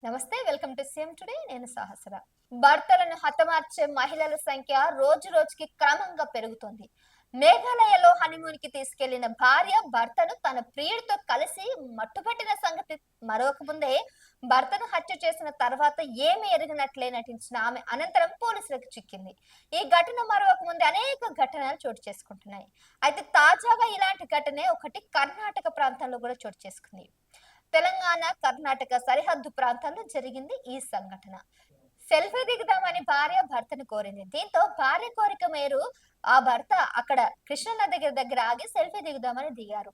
నమస్తే, welcome to CM today. నేను సహస్ర. భర్తలను హతమార్చే మహిళల సంఖ్య రోజు రోజుకి క్రమంగా పెరుగుతోంది. మేఘాలయలో హనీమూన్ కి తీసుకెళ్లిన భార్య భర్తను తన ప్రియుడితో కలిసి మట్టుపెట్టిన సంగతి మరొక ముందే భర్తను హత్య చేసిన తర్వాత ఏమీ ఎరిగినట్లే నటించిన ఆమె అనంతరం పోలీసులకు చిక్కింది. ఈ ఘటన మరొక ముందే అనేక ఘటనలు చోటు చేసుకుంటున్నాయి. అయితే తాజాగా ఇలాంటి ఘటనే ఒకటి కర్ణాటక ప్రాంతంలో కూడా చోటు చేసుకుంది. తెలంగాణ, కర్ణాటక సరిహద్దు ప్రాంతాల్లో జరిగింది ఈ సంఘటన. సెల్ఫీ దిగుదామని భార్య భర్తను కోరింది. దీంతో భార్య కోరిక మేరు ఆ భర్త అక్కడ కృష్ణానది దగ్గర ఆగి సెల్ఫీ దిగుదామని దిగారు.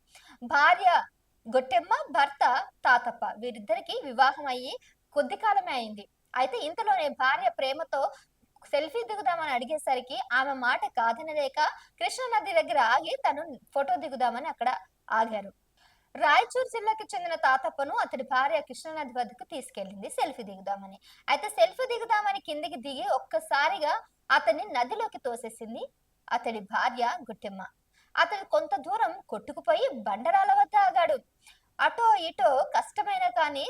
భార్య గొట్టెమ్మ, భర్త తాతప్ప వీరిద్దరికి వివాహం అయ్యి కొద్ది కాలమే అయింది. అయితే ఇంతలోనే భార్య ప్రేమతో సెల్ఫీ దిగుదామని అడిగేసరికి ఆమె మాట కాదనలేక కృష్ణానది దగ్గర ఆగి తను ఫోటో దిగుదామని అక్కడ ఆగారు. రాయచూరు జిల్లాకి చెందిన తాతప్పను అతడి భార్య కృష్ణానది వద్దకు తీసుకెళ్లింది సెల్ఫీ దిగుదామని. అయితే సెల్ఫీ దిగుదామని కిందికి దిగి ఒక్కసారిగా అతన్ని నదిలోకి తోసేసింది అతడి భార్య గుట్టెమ్మ. అతడు కొంత దూరం కొట్టుకుపోయి బండరాల వద్ద ఆగాడు. అటో ఇటో కష్టమైన కానీ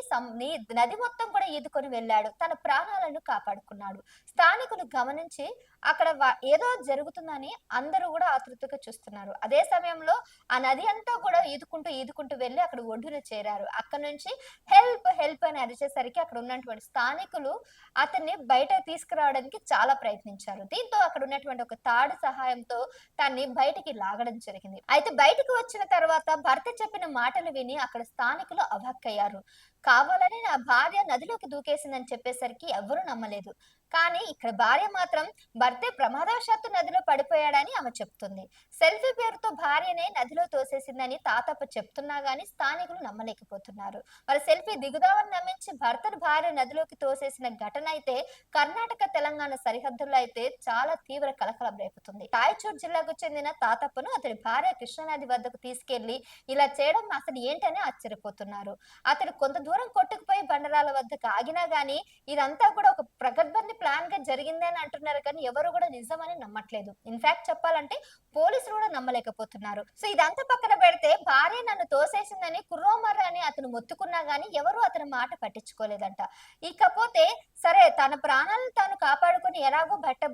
నది మొత్తం కూడా ఈదుకొని వెళ్ళాడు. తన ప్రాణాలను కాపాడుకున్నాడు. స్థానికులు గమనించి అక్కడ ఏదో జరుగుతుందని అందరూ కూడా ఆతృతగా చూస్తున్నారు. అదే సమయంలో ఆ నది అంతా కూడా ఈదుకుంటూ వెళ్ళి అక్కడ ఒడ్డున చేరారు. అక్కడ నుంచి హెల్ప్ హెల్ప్ అని అరిచేసరికి అక్కడ ఉన్నటువంటి స్థానికులు అతన్ని బయట తీసుకురావడానికి చాలా ప్రయత్నించారు. దీంతో అక్కడ ఉన్నటువంటి ఒక తాడు సహాయంతో దాన్ని బయటికి లాగడం జరిగింది. అయితే బయటకు వచ్చిన తర్వాత భర్త చెప్పిన మాటలు విని అక్కడ స్థానికులు అవాక్కయ్యారు. కావాలని నా భార్య నదిలోకి దూకేసిందని చెప్పేసరికి ఎవరూ నమ్మలేదు. కానీ ఇక్కడ భార్య మాత్రం భర్తే ప్రమాదవశాత్తు నదిలో పడిపోయాడని ఆమె చెప్తుంది. సెల్ఫీ పేరుతో భార్యనే నదిలో తోసేసిందని తాతప్ప చెప్తున్నా గాని స్థానికులు నమ్మలేకపోతున్నారు. మరి సెల్ఫీ దిగుదామని నమ్మించి భర్తను భార్య నదిలోకి తోసేసిన ఘటన అయితే కర్ణాటక, తెలంగాణ సరిహద్దుల్లో అయితే చాలా తీవ్ర కలకలం రేపుతుంది. రాయచూరు జిల్లాకు చెందిన తాతప్పను అతడి భార్య కృష్ణానది వద్దకు తీసుకెళ్లి ఇలా చేయడం అసలు ఏంటని ఆశ్చర్యపోతున్నారు. అతడు కొంత దూరం కొట్టుకుపోయి బండరాల వద్దకు ఆగినా గాని ఇదంతా కూడా ఒక ప్రగద్బంది ప్లాన్ గా జరిగింది అని అంటున్నారు కానీ ఎవరు కూడా నిజమని నమ్మట్లేదు. ఇన్ఫాక్ట్ చెప్పాలంటే పోలీసులు కూడా నమ్మలేకపోతున్నారు. సో ఇదంతా పక్కన పెడితే భార్య నన్ను తోసేసిందని కుర్రోమర్ర అని అతను మొత్తుకున్నా గానీ ఎవరు అతని మాట పట్టించుకోలేదంట. ఇకపోతే సరే తన ప్రాణాలను తాను కాపాడుకుని ఎలాగో భర్త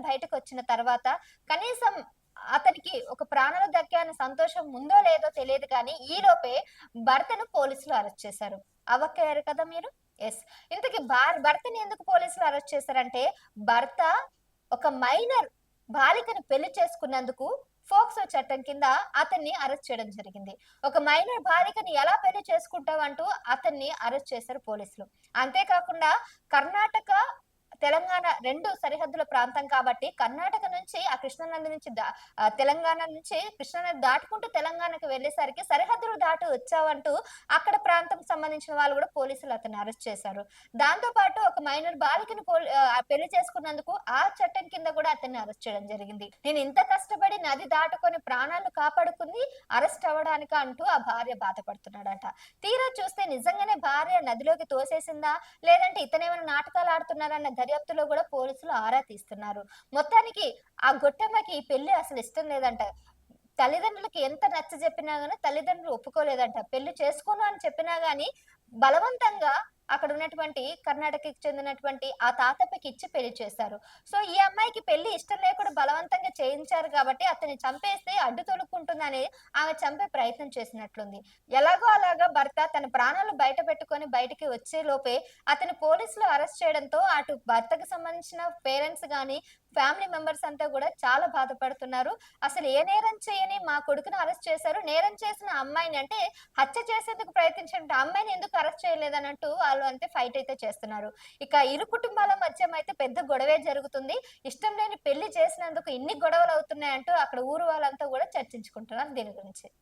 బయటకు వచ్చిన తర్వాత కనీసం అతనికి ఒక ప్రాణాలు దక్కే సంతోషం ఉందో లేదో తెలియదు కానీ ఈ లోపే భర్తను పోలీసులు అరెస్ట్ చేశారు. అవ్వక్కయ్యారు కదా మీరు. ఎస్. ఇంతకీ భర్తని ఎందుకు పోలీసులు అరెస్ట్ చేశారంటే భర్త ఒక మైనర్ బాలికను పెళ్లి చేసుకున్నందుకు ఫోక్సో చట్టం కింద అతన్ని అరెస్ట్ చేయడం జరిగింది. ఒక మైనర్ బాలికని ఎలా పెళ్లి చేసుకుంటావంటూ అతన్ని అరెస్ట్ చేశారు పోలీసులు. అంతేకాకుండా కర్ణాటక, తెలంగాణ రెండు సరిహద్దుల ప్రాంతం కాబట్టి కర్ణాటక నుంచి ఆ కృష్ణానది నుంచి తెలంగాణ నుంచి కృష్ణానది దాటుకుంటూ తెలంగాణకు వెళ్ళేసరికి సరిహద్దులు దాటి వచ్చావంటూ అక్కడ ప్రాంతం సంబంధించిన వాళ్ళు కూడా పోలీసులు అతన్ని అరెస్ట్ చేశారు. దాంతో పాటు ఒక మైనర్ బాలికను పెళ్లి చేసుకున్నందుకు ఆ చట్టం కింద కూడా అతన్ని అరెస్ట్ చేయడం జరిగింది. నేను ఇంత కష్టపడి నది దాటుకొని ప్రాణాలు కాపాడుకుంది అరెస్ట్ అవ్వడానిక అంటూ ఆ భార్య బాధపడుతున్నాడట. తీరా చూస్తే నిజంగానే భార్య నదిలోకి తోసేసిందా లేదంటే ఇతనేమైనా నాటకాలు ఆడుతున్నారన్న దర్యాప్తులో కూడా పోలీసులు ఆరా తీస్తున్నారు. మొత్తానికి ఆ గొట్టమ్మకి ఈ పెళ్లి అసలు ఇష్టం లేదంట. తల్లిదండ్రులకి ఎంత నచ్చ చెప్పినా గానీ తల్లిదండ్రులు ఒప్పుకోలేదంట. పెళ్లి చేసుకోను అని చెప్పినా గానీ బలవంతంగా అక్కడ ఉన్నటువంటి కర్ణాటకకి చెందినటువంటి ఆ తాతప్పకి ఇచ్చి పెళ్లి చేశారు. సో ఈ అమ్మాయికి పెళ్లి ఇష్టం లేకుండా బలవంతంగా చేయించారు కాబట్టి అతన్ని చంపేస్తే అడ్డు తొలుక్కుంటుందని ఆమె చంపే ప్రయత్నం చేసినట్లుంది. ఎలాగో అలాగా భర్త తన ప్రాణాలు బయట పెట్టుకొని బయటికి వచ్చే లోపే అతని పోలీసులు అరెస్ట్ చేయడంతో అటు భర్తకు సంబంధించిన పేరెంట్స్ గాని ఫ్యామిలీ మెంబర్స్ అంతా కూడా చాలా బాధపడుతున్నారు. అసలు ఏ నేరం చేయని మా కొడుకును అరెస్ట్ చేశారు, నేరం చేసిన అమ్మాయిని అంటే హత్య చేసేందుకు ప్రయత్నించిన అమ్మాయిని ఎందుకు అరెస్ట్ చేయలేదన్నట్టు వాళ్ళు అంతే ఫైట్ అయితే చేస్తున్నారు. ఇక ఇరు కుటుంబాల మధ్య అయితే పెద్ద గొడవే జరుగుతుంది. ఇష్టం లేని పెళ్లి చేసినందుకు ఇన్ని గొడవలు అవుతున్నాయంటూ అక్కడ ఊరు వాళ్ళంతా కూడా చర్చించుకుంటున్నారు దీని గురించి.